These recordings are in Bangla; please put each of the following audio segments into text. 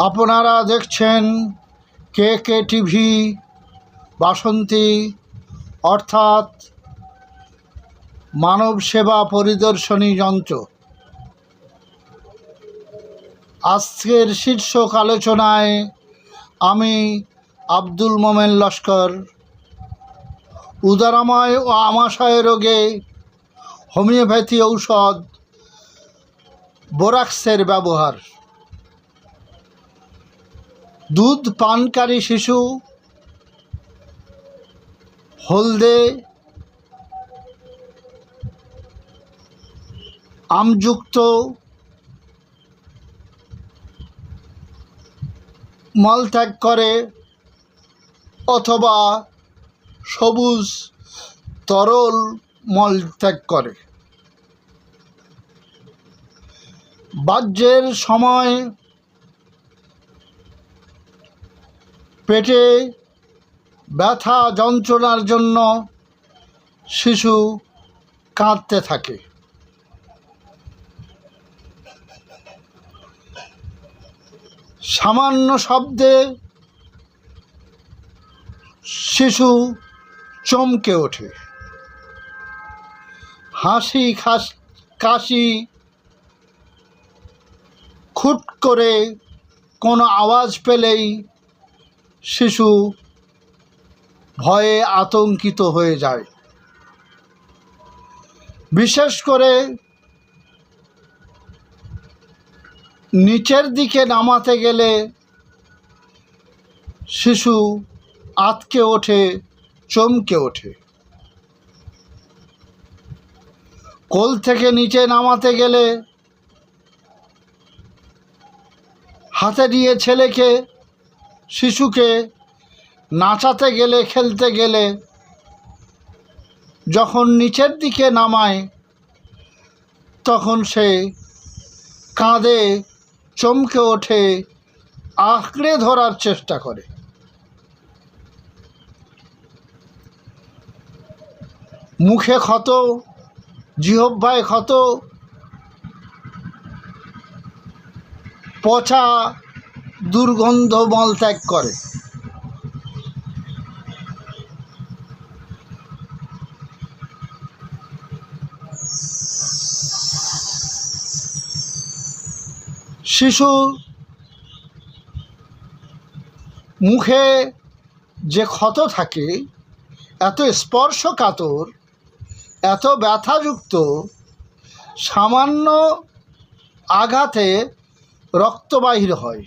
আপনারা দেখছেন কে টিভি বাসন্তী অর্থাৎ মানব সেবা পরিদর্শনী যন্ত্র। আজকের শীর্ষক আলোচনায় আমি আব্দুল মোমেন লস্কর উদারাময় ও আমাশয় রোগে হোমিওপ্যাথি ঔষধ বোরাক্সের ব্যবহার। দুধ পানকারী শিশু হলদে আমযুক্ত মলত্যাগ করে অথবা সবুজ তরল মলত্যাগ করে। বাহ্যের সময় পেটে ব্যথা যন্ত্রণার জন্য শিশু কাঁদতে থাকে। সামান্য শব্দে শিশু চমকে ওঠে। হাসি কাশি খুট করে কোনো আওয়াজ পেলেই শিশু ভয়ে আতঙ্কিত হয়ে যায়। বিশেষ করে নিচের দিকে নামাতে গেলে শিশু আঁতকে ওঠে, চমকে ওঠে। কোল থেকে নিচে নামাতে গেলে হাতে নিয়ে ছেলেকে শিশুকে নাচাতে গেলে খেলতে গেলে যখন নিচের দিকে নামায় তখন সে কাঁদে, চমকে ওঠে, আঁকড়ে ধরার চেষ্টা করে। মুখে ক্ষত, জিহ্বায় ক্ষত, পচা দুর্গন্ধ মলত্যাগ করে। শিশু মুখে যে ক্ষত থাকে এত স্পর্শকাতর, এত ব্যথাযুক্ত, সামান্য আঘাতে রক্ত বাহির হয়।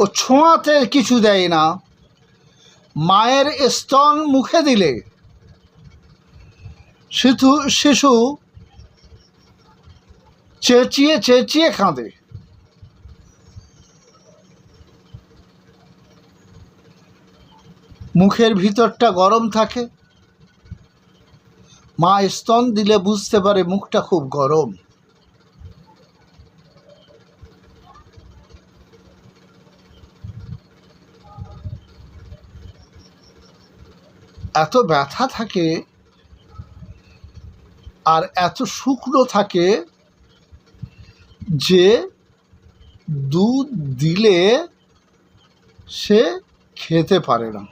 ও ছোঁয়াতে কিছু দেয় না। মায়ের স্তন মুখে দিলে শিশু চেঁচিয়ে চেঁচিয়ে কাঁদে। মুখের ভিতরটা গরম থাকে। মা স্তন দিলে বুঝতে পারে মুখটা খুব গরম। এত ব্যথা থাকে আর এত শুকনো থাকে যে দুধ দিলে সে খেতে পারে না।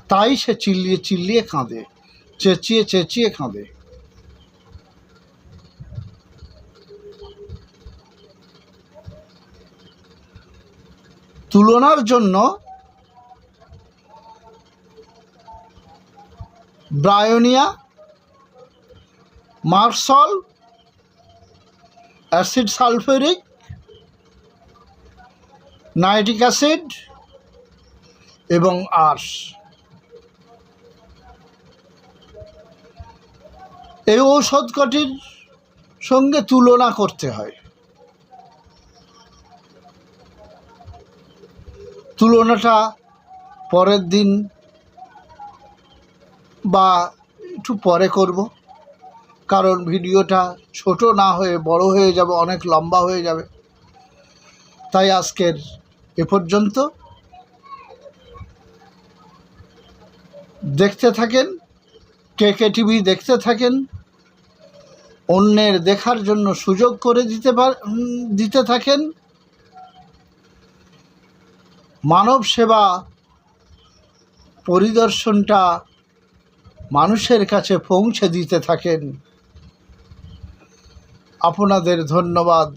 তাই সে চিল্লিয়ে চিল্লিয়ে কাঁদে, চেঁচিয়ে চেঁচিয়ে কাঁদে। তুলনার জন্য bryonia, merc sol, acid sulphuric, nitric acid এবং আর্স, এই ঔষধ কটির সঙ্গে তুলনা করতে হয়। তুলনাটা পরের দিন বা একটু পরে করব, কারণ ভিডিওটা ছোট না হয়ে বড় হয়ে যাবে, অনেক লম্বা হয়ে যাবে। তাই আজকের এ পর্যন্ত। দেখতে থাকেন কে টিভি, দেখতে থাকেন অন্যের দেখার জন্য সুযোগ করে দিতে থাকেন। মানব সেবা পরিদর্শনটা মানুষের কাছে পৌঁছে দিতে থাকেন। আপনাদের ধন্যবাদ।